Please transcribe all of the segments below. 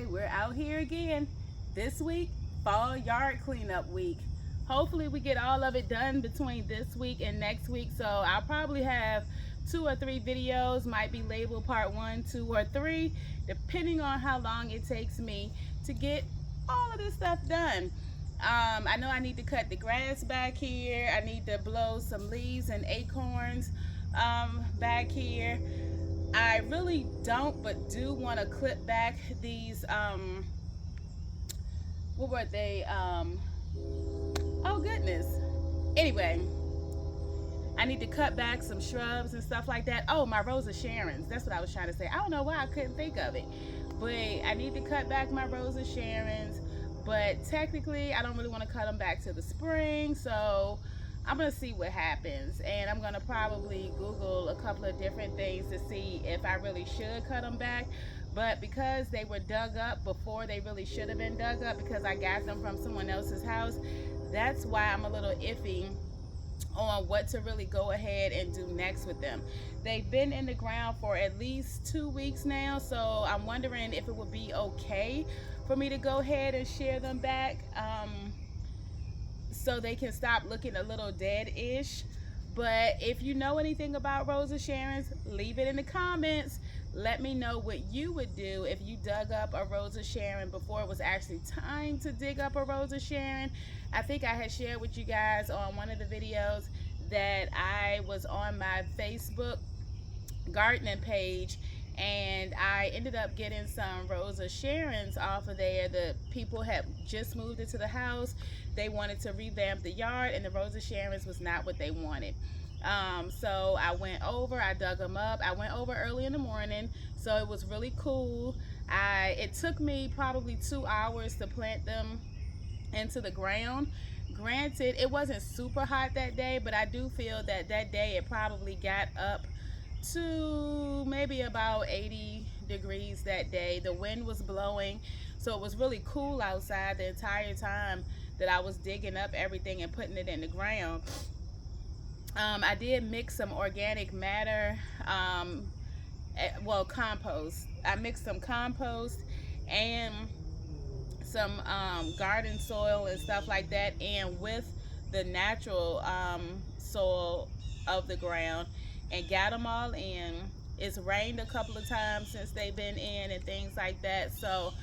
Okay, we're out here again. This week, fall yard cleanup week. Hopefully we get all of it done between this week and next week. So I'll probably have 2 or 3 videos, might be labeled part 1, 2, or 3, depending on how long it takes me to get all of this stuff done. I know I need to cut the grass back here. I need to blow some leaves and acorns back here. I really don't, but do want to clip back these, what were they? Oh goodness. Anyway, I need to cut back some shrubs and stuff like that. Oh, my Rose of Sharons. That's what I was trying to say. I don't know why I couldn't think of it. But I need to cut back my Rose of Sharons. But technically, I don't really want to cut them back to the spring. So I'm going to see what happens. And I'm going to probably Google a couple of different things to see if I really should cut them back. But because they were dug up before they really should have been dug up, because I got them from someone else's house, that's why I'm a little iffy on what to really go ahead and do next with them. They've been in the ground for at least 2 weeks now, so I'm wondering if it would be okay for me to go ahead and shear them back so they can stop looking a little dead-ish. But if you know anything about Rose of Sharons, leave it in the comments. Let me know what you would do if you dug up a Rose of Sharon before it was actually time to dig up a Rose of Sharon. I think I had shared with you guys on one of the videos that I was on my Facebook gardening page and I ended up getting some Rose of Sharons off of there. The people had just moved into the house. They wanted to revamp the yard and the Rose of Sharons was not what they wanted. So I went over, I dug them up. I went over early in the morning, so it was really cool. It took me probably 2 hours to plant them into the ground. Granted, it wasn't super hot that day, but I do feel that that day it probably got up to maybe about 80 degrees that day. The wind was blowing, so it was really cool outside the entire time that I was digging up everything and putting it in the ground. I did mix some organic matter, well, compost. I mixed some compost and some garden soil and stuff like that, and with the natural soil of the ground, and got them all in. It's rained a couple of times since they've been in and things like that, so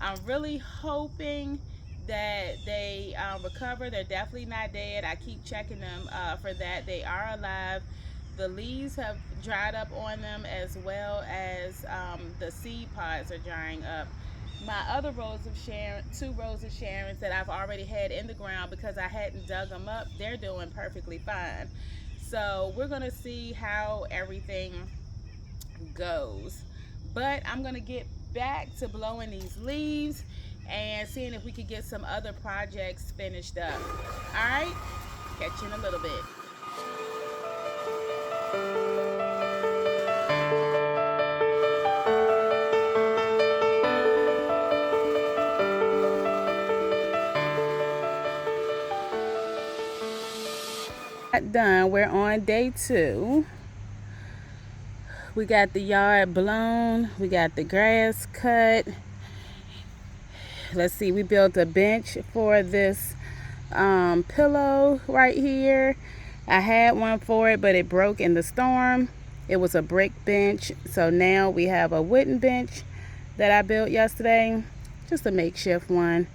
I'm really hoping that they recover. They're definitely not dead. I keep checking them for that. They are alive. The leaves have dried up on them, as well as the seed pods are drying up. My other Rose of Sharon, 2 Rose of Sharons that I've already had in the ground because I hadn't dug them up, they're doing perfectly fine. So we're gonna see how everything goes. But I'm gonna get back to blowing these leaves and seeing if we could get some other projects finished up. All right, catch you in a little bit. Done. We're on day 2. We got the yard blown. We got the grass cut. Let's see, we built a bench for this pillow right here. I had one for it, but it broke in the storm. It was a brick bench, so now we have a wooden bench that I built yesterday, just a makeshift one.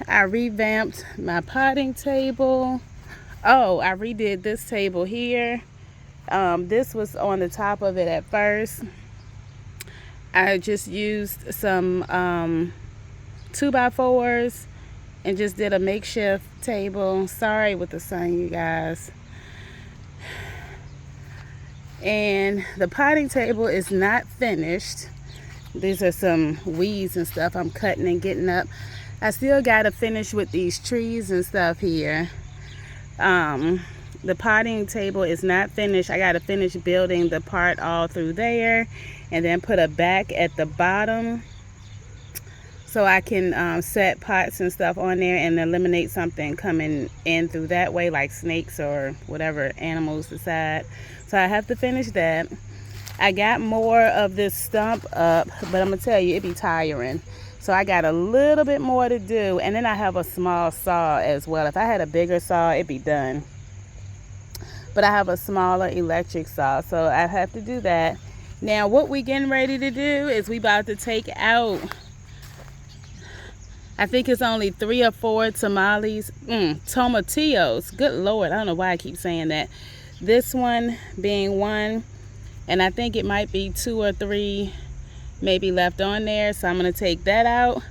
I revamped my potting table. Oh, I redid this table here. This was on the top of it at first. I just used some 2x4s and just did a makeshift table. Sorry with the sun, you guys. And the potting table is not finished. These are some weeds and stuff I'm cutting and getting up. I still got to finish with these trees and stuff here. The potting table is not finished. I got to finish building the part all through there and then put a back at the bottom so I can set pots and stuff on there and eliminate something coming in through that way, like snakes or whatever animals decide. So I have to finish that. I got more of this stump up, but I'm gonna tell you, it be tiring. So I got a little bit more to do, and then I have a small saw as well. If I had a bigger saw, it'd be done. But I have a smaller electric saw, so I have to do that. Now what we getting ready to do is we about to take out, I think it's only 3 or 4 tomatillos. Good Lord, I don't know why I keep saying that. This one being one, and I think it might be 2 or 3 maybe left on there. So I'm gonna take that out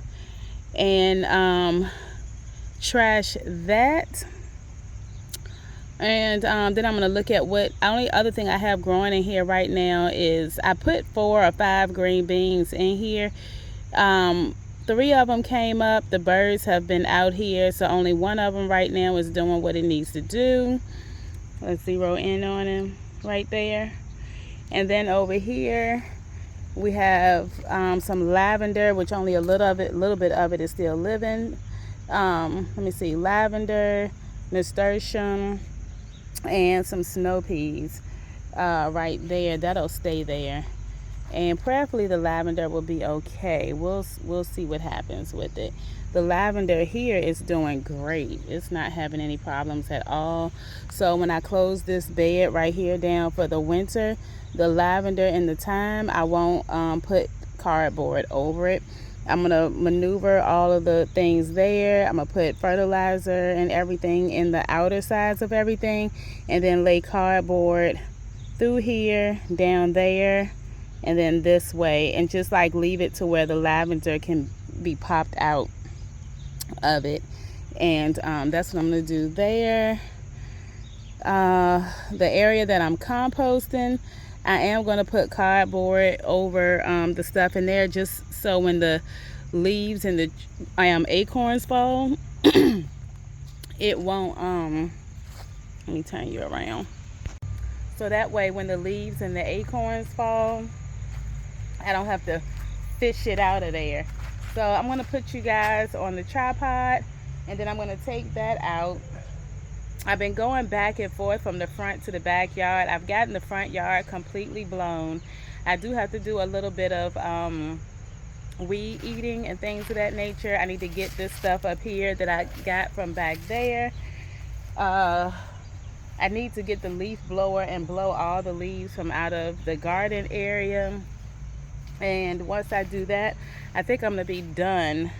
and trash that. And then I'm gonna look at what only other thing I have growing in here right now is I put 4 or 5 green beans in here. 3 of them came up. The birds have been out here, so only one of them right now is doing what it needs to do. Let's zero in on him right there. And then over here we have some lavender, which only a little bit of it is still living. Let me see, lavender, nasturtium, and some snow peas right there. That'll stay there, and prayerfully the lavender will be okay. We'll see what happens with it. The lavender here is doing great. It's not having any problems at all. So when I close this bed right here down for the winter, the lavender and the thyme, I won't put cardboard over it. I'm gonna maneuver all of the things there. I'm gonna put fertilizer and everything in the outer sides of everything, and then lay cardboard through here, down there, and then this way, and just like leave it to where the lavender can be popped out of it. And that's what I'm gonna do there. The area that I'm composting, I am going to put cardboard over the stuff in there, just so when the leaves and the acorns fall, it won't, let me turn you around. So that way when the leaves and the acorns fall, I don't have to fish it out of there. So I'm going to put you guys on the tripod, and then I'm going to take that out. I've been going back and forth from the front to the backyard. I've gotten the front yard completely blown. I do have to do a little bit of weed eating and things of that nature. I need to get this stuff up here that I got from back there. I need to get the leaf blower and blow all the leaves from out of the garden area. And once I do that, I think I'm gonna be done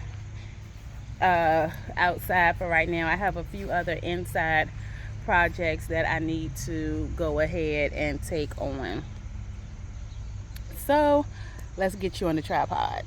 outside for right now. I have a few other inside projects that I need to go ahead and take on. So let's get you on the tripod.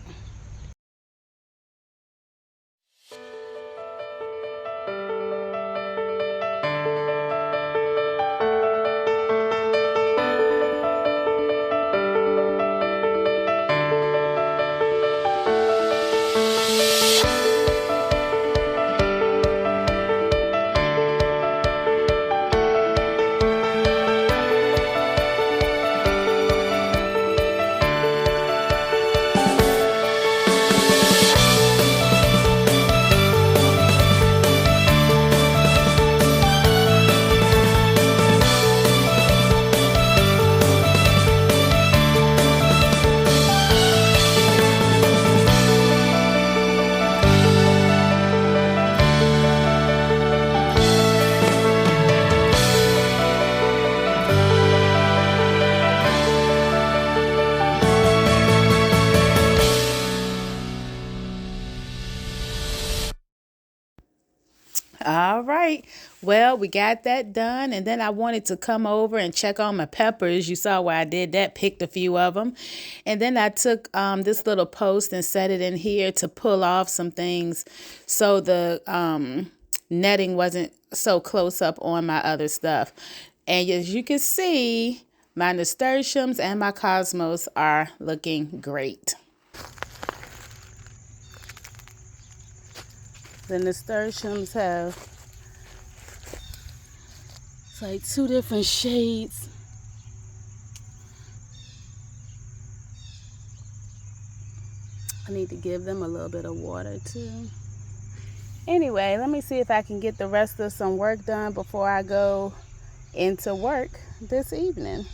All right, well, we got that done, and then I wanted to come over and check on my peppers. You saw where I did that, picked a few of them, and then I took this little post and set it in here to pull off some things so the netting wasn't so close up on my other stuff. And as you can see, my nasturtiums and my cosmos are looking great. The nasturtiums have, it's like 2 different shades. I need to give them a little bit of water too. Anyway, let me see if I can get the rest of some work done before I go into work this evening.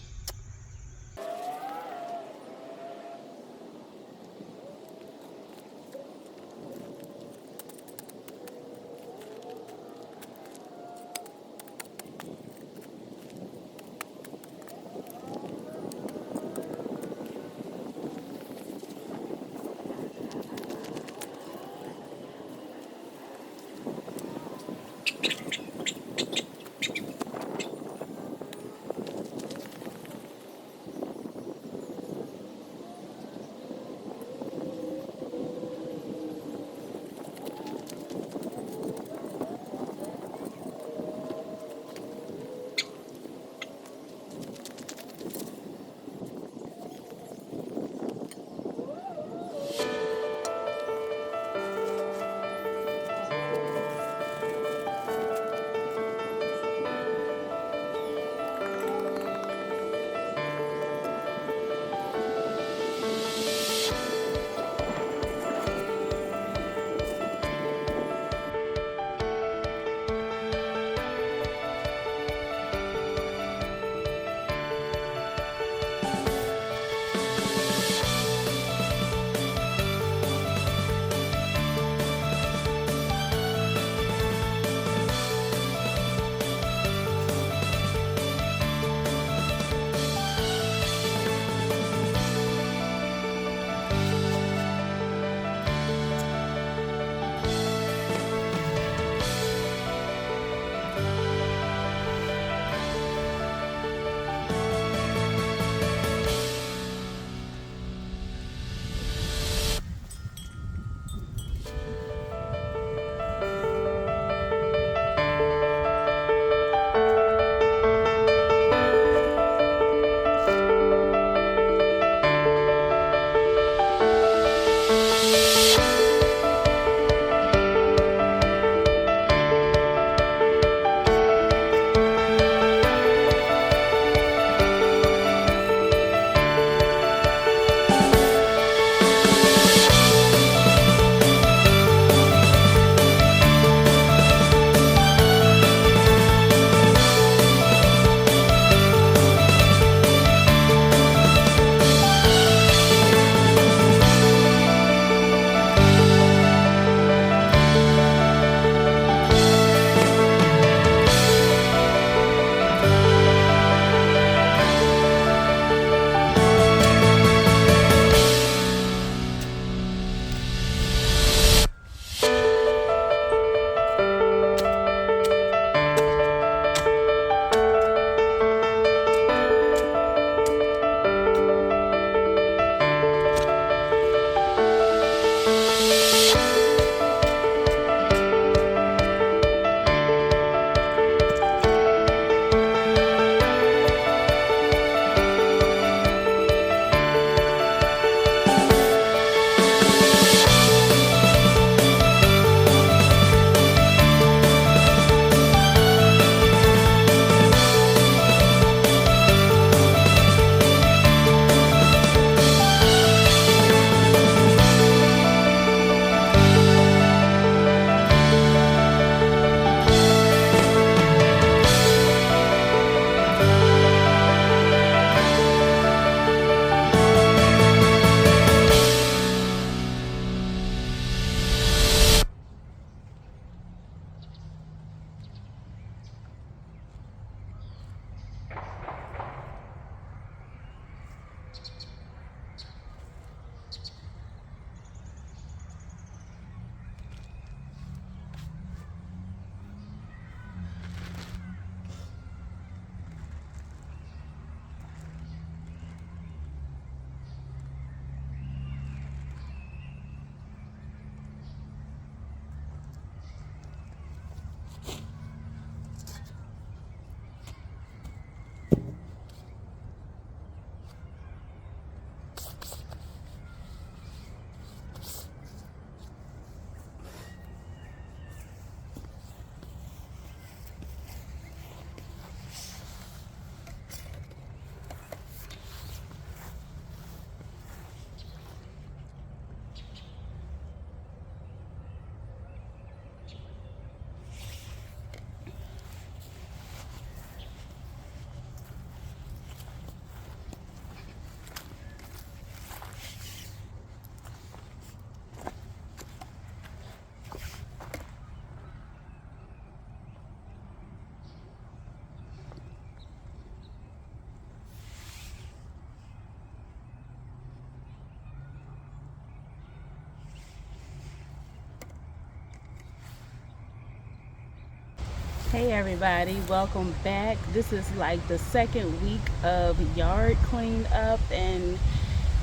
Hey everybody, welcome back. This is like the second week of yard cleanup, and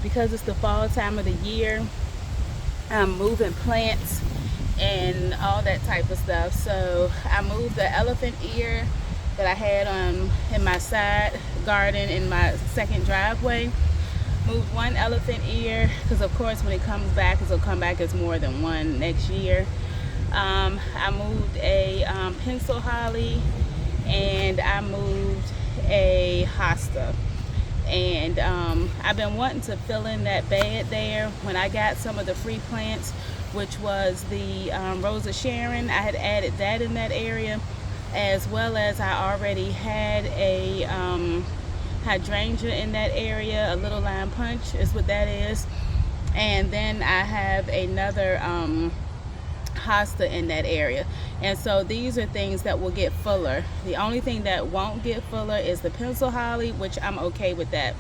because it's the fall time of the year, I'm moving plants and all that type of stuff. So I moved the elephant ear that I had in my side garden in my second driveway. Moved one elephant ear because of course when it comes back, it'll come back as more than one next year. I moved a pencil holly, and I moved a hosta. And I've been wanting to fill in that bed there. When I got some of the free plants, which was the Rosa Sharon, I had added that in that area, as well as I already had a hydrangea in that area. A little lime punch is what that is. And then I have another hosta in that area, and so these are things that will get fuller. The only thing that won't get fuller is the pencil holly, which I'm okay with that.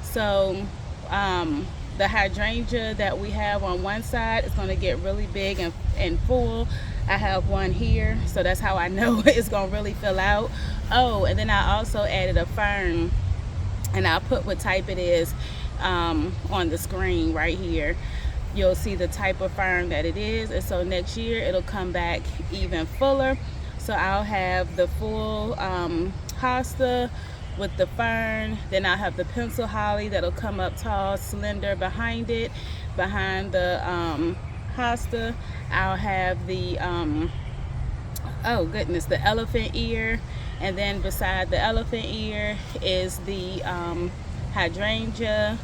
So the hydrangea that we have on one side is going to get really big and full. I have one here, so that's how I know it's going to really fill out. Oh, and then I also added a fern, and I'll put what type it is on the screen right here. You'll see the type of fern that it is, and so next year it'll come back even fuller. So I'll have the full hosta with the fern, then I'll have the pencil holly that'll come up tall, slender behind it, behind the hosta. I'll have the oh goodness, the elephant ear, and then beside the elephant ear is the hydrangea.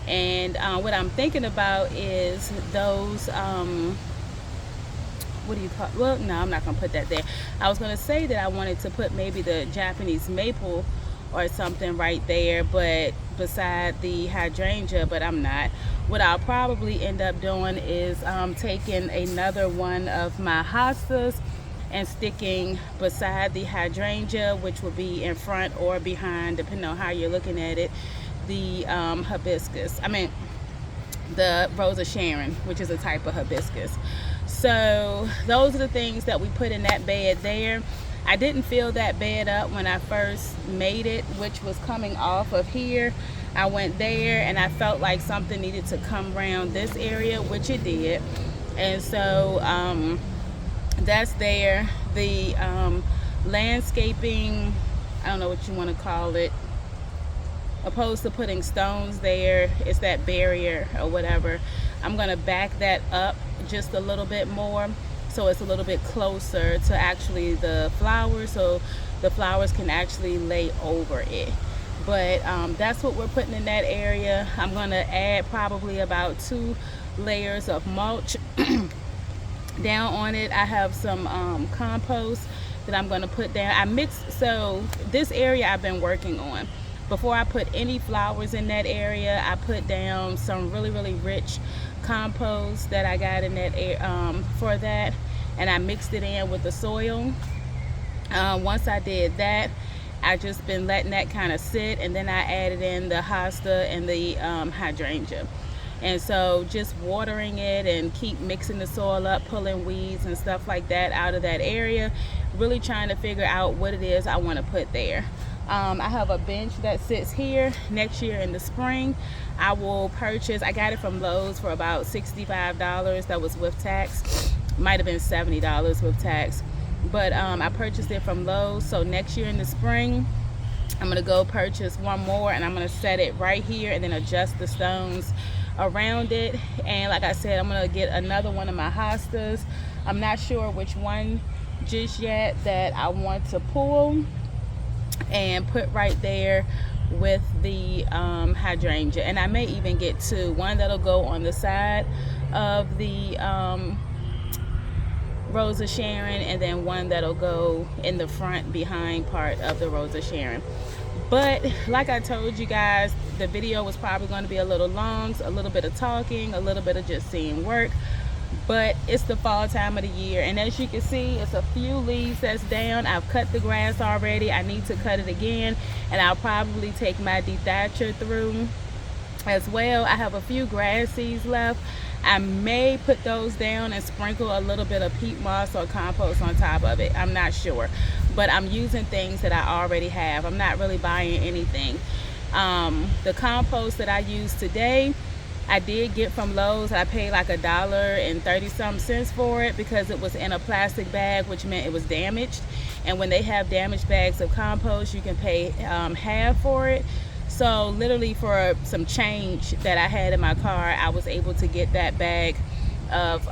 And what I'm thinking about is those what do you call, well, no, I'm not gonna put that there. I was gonna say that I wanted to put maybe the Japanese maple or something right there, but beside the hydrangea, but I'm not. What I'll probably end up doing is taking another one of my hostas and sticking beside the hydrangea, which will be in front or behind, depending on how you're looking at it, the the Rosa Sharon, which is a type of hibiscus. So those are the things that we put in that bed there. I didn't fill that bed up when I first made it, which was coming off of here. I went there and I felt like something needed to come around this area, which it did. And so that's there. The landscaping, I don't know what you want to call it, opposed to putting stones there, it's that barrier or whatever. I'm gonna back that up just a little bit more so it's a little bit closer to actually the flowers, so the flowers can actually lay over it. But that's what we're putting in that area. I'm gonna add probably about 2 layers of mulch down on it. I have some compost that I'm gonna put down. I mixed, so this area I've been working on. Before I put any flowers in that area, I put down some really, really rich compost that I got in that for that, and I mixed it in with the soil. Once I did that, I just been letting that kind of sit, and then I added in the hosta and the hydrangea. And so just watering it and keep mixing the soil up, pulling weeds and stuff like that out of that area, really trying to figure out what it is I want to put there. I have a bench that sits here. Next year in the spring, I will purchase, I got it from Lowe's for about $65. That was with tax. Might have been $70 with tax. But I purchased it from Lowe's. So next year in the spring, I'm gonna go purchase one more, and I'm gonna set it right here and then adjust the stones around it. And like I said, I'm gonna get another one of my hostas. I'm not sure which one just yet that I want to pull and put right there with the hydrangea. And I may even get 2, one that'll go on the side of the Rosa Sharon, and then one that'll go in the front behind part of the Rosa Sharon. But like I told you guys, the video was probably going to be a little long, so a little bit of talking, a little bit of just seeing work. But it's the fall time of the year, and as you can see, it's a few leaves that's down. I've cut the grass already. I need to cut it again, and I'll probably take my dethatcher through as well. I have a few grass seeds left. I may put those down and sprinkle a little bit of peat moss or compost on top of it. I'm not sure, but I'm using things that I already have. I'm not really buying anything. The compost that I used today, I did get from Lowe's. I paid like $1.30 for it because it was in a plastic bag, which meant it was damaged. And when they have damaged bags of compost, you can pay half for it. So literally for some change that I had in my car, I was able to get that bag of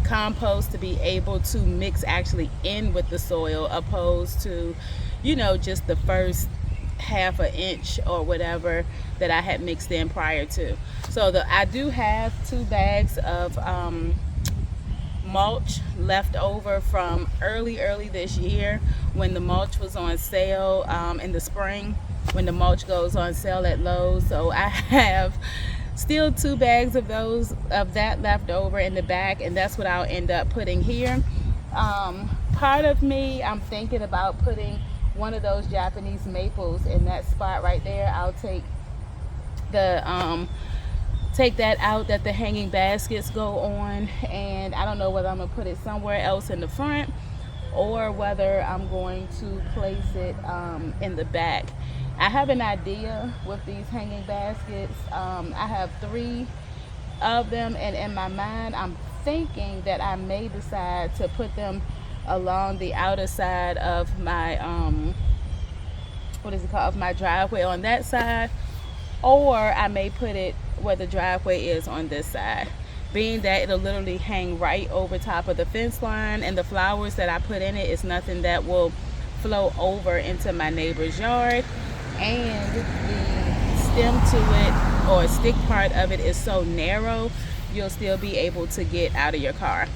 compost to be able to mix actually in with the soil, opposed to, you know, just the first half an inch or whatever that I had mixed in prior to. So I do have 2 bags of mulch left over from early this year when the mulch was on sale in the spring, when the mulch goes on sale at Lowe's. So I have still 2 bags of that left over in the back, and that's what I'll end up putting here. Part of me, I'm thinking about putting one of those Japanese maples in that spot right there. I'll take that out that the hanging baskets go on, and I don't know whether I'm gonna put it somewhere else in the front or whether I'm going to place it in the back. I have an idea with these hanging baskets. I have 3 of them, and in my mind I'm thinking that I may decide to put them along the outer side of my of my driveway on that side, or I may put it where the driveway is on this side, being that it'll literally hang right over top of the fence line, and the flowers that I put in it is nothing that will flow over into my neighbor's yard, and the stem to it, or stick part of it, is so narrow you'll still be able to get out of your car.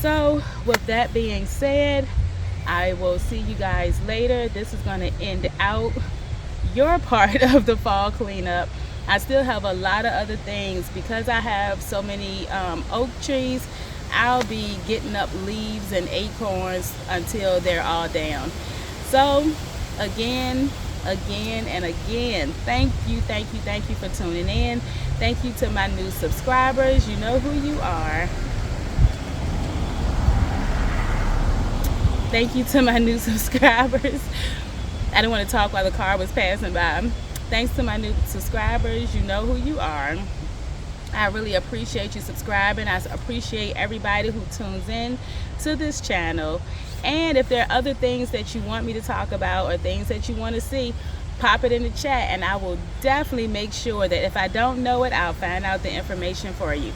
So with that being said, I will see you guys later. This is going to end out your part of the fall cleanup. I still have a lot of other things because I have so many oak trees. I'll be getting up leaves and acorns until they're all down. So again, and again, thank you for tuning in. Thank you to my new subscribers. You know who you are. Thank you to my new subscribers. I didn't want to talk while the car was passing by. Thanks to my new subscribers. You know who you are. I really appreciate you subscribing. I appreciate everybody who tunes in to this channel. And if there are other things that you want me to talk about or things that you want to see, pop it in the chat, and I will definitely make sure that if I don't know it, I'll find out the information for you.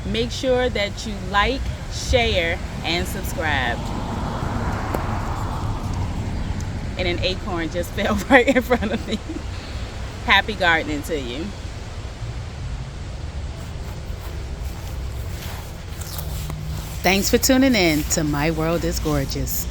Make sure that you like, share, and subscribe. And an acorn just fell right in front of me. Happy gardening to you. Thanks for tuning in to My World is Gorgeous.